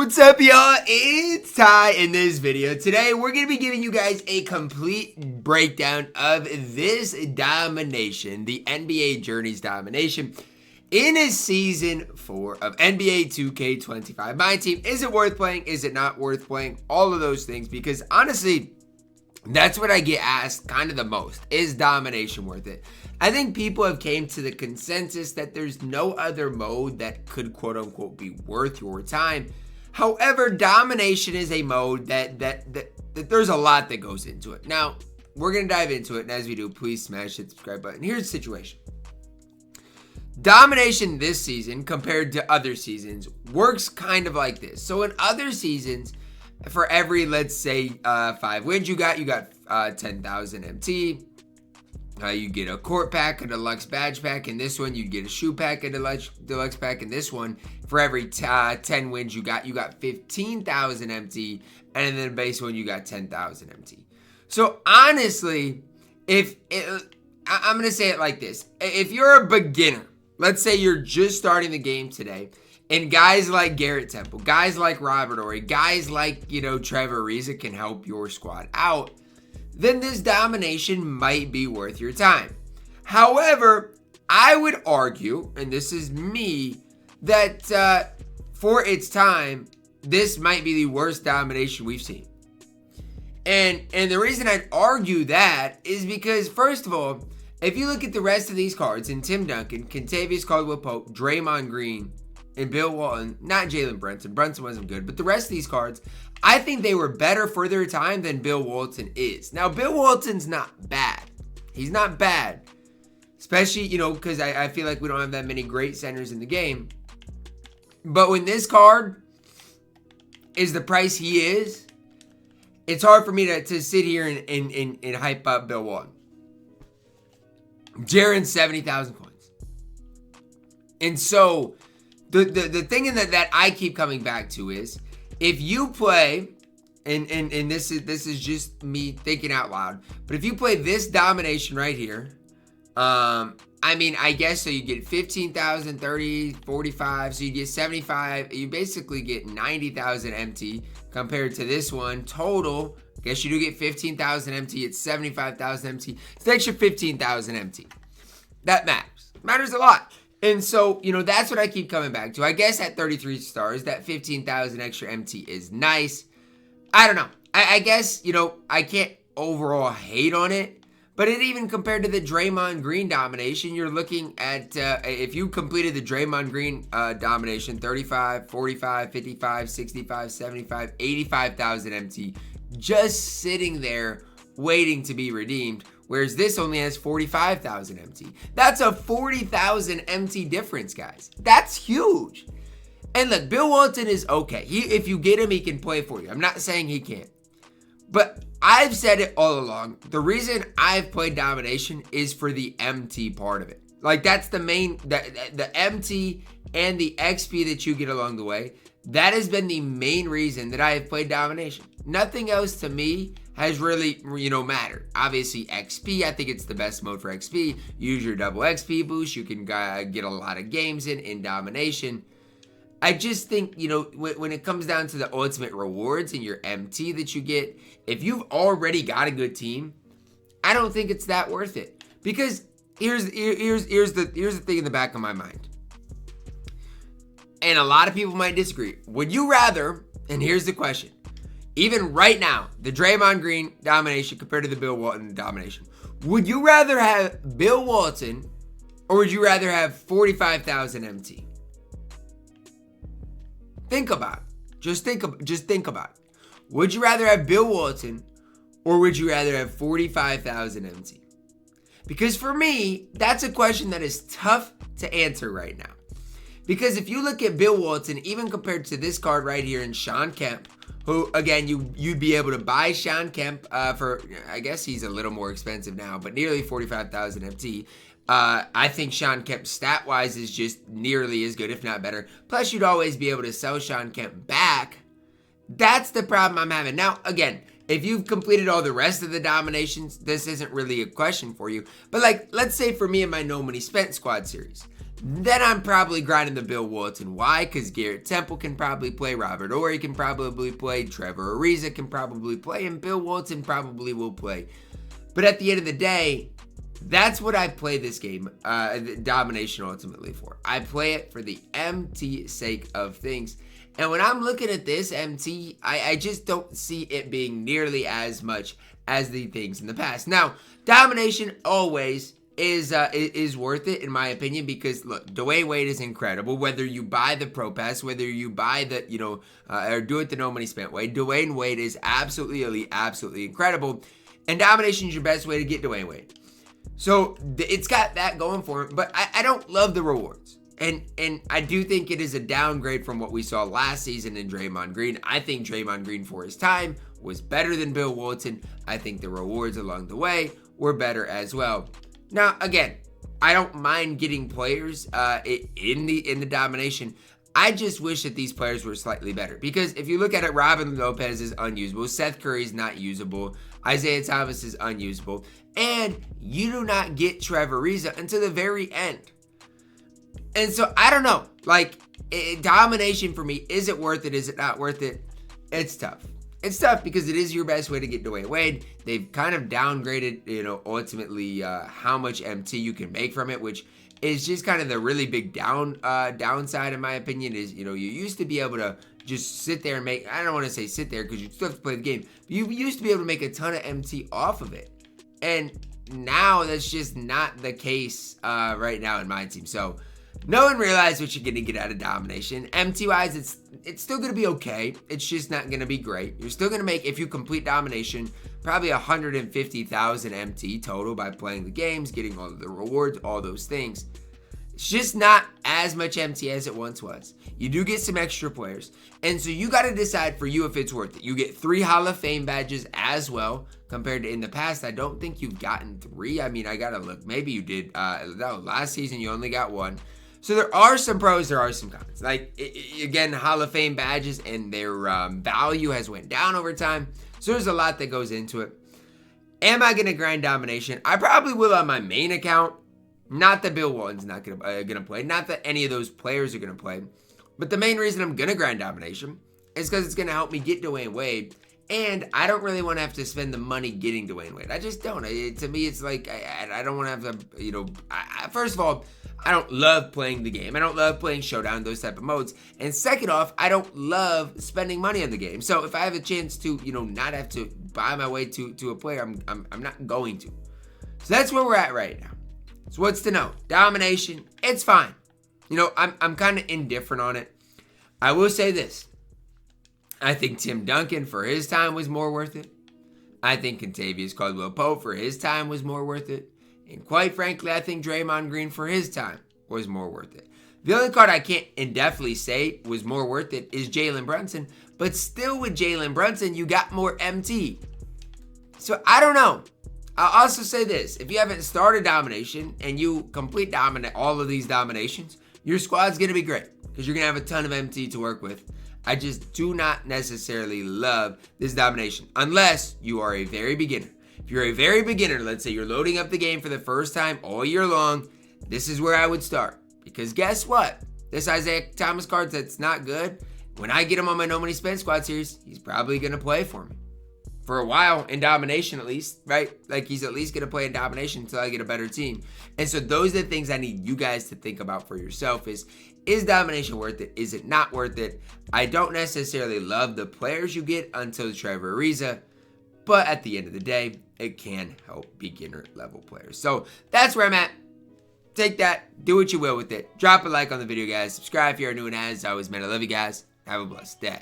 What's up, y'all? It's Ty in this video. Today, we're going to be giving you guys a complete breakdown of this domination, the NBA Journeys domination, in a Season 4 of NBA 2K25. My team, is it worth playing? Is it not worth playing? All of those things, because honestly, that's what I get asked kind of the most. Is domination worth it? I think people have came to the consensus that there's no other mode that could quote-unquote be worth your time. However, domination is a mode that there's a lot that goes into it. Now, we're going to dive into it, and as we do, please smash that subscribe button. Here's the situation. Domination this season, compared to other seasons, works kind of like this. So in other seasons, for every, let's say, 5 wins you got 10,000 MT. You get a court pack, a deluxe badge pack. In this one, you get a shoe pack, a deluxe pack. In this one, for every 10 wins you got 15,000 MT. And in the base one, you got 10,000 MT. So honestly, I'm going to say it like this. If you're a beginner, let's say you're just starting the game today, and guys like Garrett Temple, guys like Robert Horry, guys like, Trevor Ariza can help your squad out, then this domination might be worth your time. However, I would argue, and this is me, that for its time, this might be the worst domination we've seen. And the reason I'd argue that is because, first of all, if you look at the rest of these cards, in Tim Duncan, Kentavious Caldwell-Pope, Draymond Green, and Bill Walton, not Jalen Brunson. Brunson wasn't good, but the rest of these cards, I think they were better for their time than Bill Walton is. Now, Bill Walton's not bad. He's not bad. Especially, because I feel like we don't have that many great centers in the game. But when this card is the price he is, it's hard for me to sit here and hype up Bill Walton. Jaren's 70,000 coins. And so the thing that I keep coming back to is, if you play, and this is just me thinking out loud, but if you play this domination right here, I guess so you get 15,000, 30, 45, so you get 75, you basically get 90,000 MT compared to this one total. I guess you do get 15,000 MT, it's 75,000 MT, it's an extra 15,000 MT. That matters a lot. And so, that's what I keep coming back to. I guess at 33 stars, that 15,000 extra MT is nice. I don't know. I guess, I can't overall hate on it. But it even compared to the Draymond Green domination, you're looking at, if you completed the Draymond Green domination, 35, 45, 55, 65, 75, 85,000 MT, just sitting there waiting to be redeemed. Whereas this only has 45,000 MT. That's a 40,000 MT difference, guys. That's huge. And look, Bill Walton is okay. If you get him, he can play for you. I'm not saying he can't. But I've said it all along. The reason I've played domination is for the MT part of it. Like, that's the main, the MT and the XP that you get along the way. That has been the main reason that I have played domination. Nothing else to me has really, mattered. Obviously, XP, I think it's the best mode for XP. Use your double XP boost. You can get a lot of games in domination. I just think, when it comes down to the ultimate rewards and your MT that you get, if you've already got a good team, I don't think it's that worth it. Because here's the thing in the back of my mind. And a lot of people might disagree. Would you rather, and here's the question, even right now, the Draymond Green domination compared to the Bill Walton domination, would you rather have Bill Walton or would you rather have 45,000 MT? Think about it. Just think about it. Would you rather have Bill Walton or would you rather have 45,000 MT? Because for me, that's a question that is tough to answer right now. Because if you look at Bill Walton, even compared to this card right here in Shawn Kemp, who, again, you'd be able to buy Shawn Kemp for, I guess he's a little more expensive now, but nearly 45,000 MT. I think Shawn Kemp stat-wise is just nearly as good, if not better. Plus, you'd always be able to sell Shawn Kemp back. That's the problem I'm having. Now, again, if you've completed all the rest of the dominations, this isn't really a question for you. But, let's say for me in my No Money Spent squad series, then I'm probably grinding the Bill Walton. Why? Because Garrett Temple can probably play, Robert Horry can probably play, Trevor Ariza can probably play, and Bill Walton probably will play. But at the end of the day, that's what I play this game, Domination ultimately for. I play it for the MT sake of things. And when I'm looking at this MT, I just don't see it being nearly as much as the things in the past. Now, Domination always is worth it in my opinion, because look, Dwyane Wade is incredible. Whether you buy the Pro Pass, whether you buy the, or do it the no money spent way, Dwyane Wade is absolutely elite, absolutely incredible. And Domination is your best way to get Dwyane Wade. So it's got that going for it, but I don't love the rewards. And I do think it is a downgrade from what we saw last season in Draymond Green. I think Draymond Green for his time was better than Bill Walton. I think the rewards along the way were better as well. Now, again, I don't mind getting players in the Domination. I just wish that these players were slightly better. Because if you look at it, Robin Lopez is unusable. Seth Curry is not usable. Isaiah Thomas is unusable. And you do not get Trevor Ariza until the very end. And so, I don't know. Like, Domination for me, is it worth it? Is it not worth it? It's tough. It's tough because it is your best way to get Dwyane Wade. They've kind of downgraded, ultimately how much MT you can make from it, which is just kind of the really big downside in my opinion. Is, you used to be able to just sit there and make, I don't want to say sit there because you still have to play the game, but you used to be able to make a ton of MT off of it. And now that's just not the case right now in my team. So no one realized what you're going to get out of Domination. MT-wise, it's still going to be okay. It's just not going to be great. You're still going to make, if you complete Domination, probably 150,000 MT total by playing the games, getting all of the rewards, all those things. It's just not as much MT as it once was. You do get some extra players. And so you got to decide for you if it's worth it. You get 3 Hall of Fame badges as well. Compared to in the past, I don't think you've gotten 3. I mean, I got to look. Maybe you did. No, last season you only got 1. So there are some pros, there are some cons. Like, again, Hall of Fame badges and their value has went down over time. So there's a lot that goes into it. Am I going to grind Domination? I probably will on my main account. Not that Bill Walton's not gonna play. Not that any of those players are going to play. But the main reason I'm going to grind Domination is because it's going to help me get Dwyane Wade. And I don't really want to have to spend the money getting Dwyane Wade. I just don't. To me, it's like, I don't want to have to, first of all, I don't love playing the game. I don't love playing Showdown, those type of modes. And second off, I don't love spending money on the game. So if I have a chance to, not have to buy my way to a player, I'm not going to. So that's where we're at right now. So what's to know? Domination, it's fine. I'm kind of indifferent on it. I will say this. I think Tim Duncan for his time was more worth it. I think Kentavious Caldwell-Pope for his time was more worth it. And quite frankly, I think Draymond Green for his time was more worth it. The only card I can't indefinitely say was more worth it is Jalen Brunson. But still with Jalen Brunson, you got more MT. So I don't know. I'll also say this. If you haven't started Domination and you complete all of these Dominations, your squad's going to be great. Because you're going to have a ton of MT to work with. I just do not necessarily love this Domination. Unless you are a very beginner. If you're a very beginner, let's say you're loading up the game for the first time all year long, this is where I would start. Because guess what? This Isaiah Thomas card that's not good, when I get him on my No Money Spend Squad series, he's probably going to play for me. For a while, in Domination at least, right? Like, he's at least going to play in Domination until I get a better team. And so those are the things I need you guys to think about for yourself is Domination worth it? Is it not worth it? I don't necessarily love the players you get until Trevor Ariza, but at the end of the day, it can help beginner level players. So that's where I'm at. Take that, do what you will with it. Drop a like on the video, guys. Subscribe if you're new, and as always, man, I love you guys. Have a blessed day.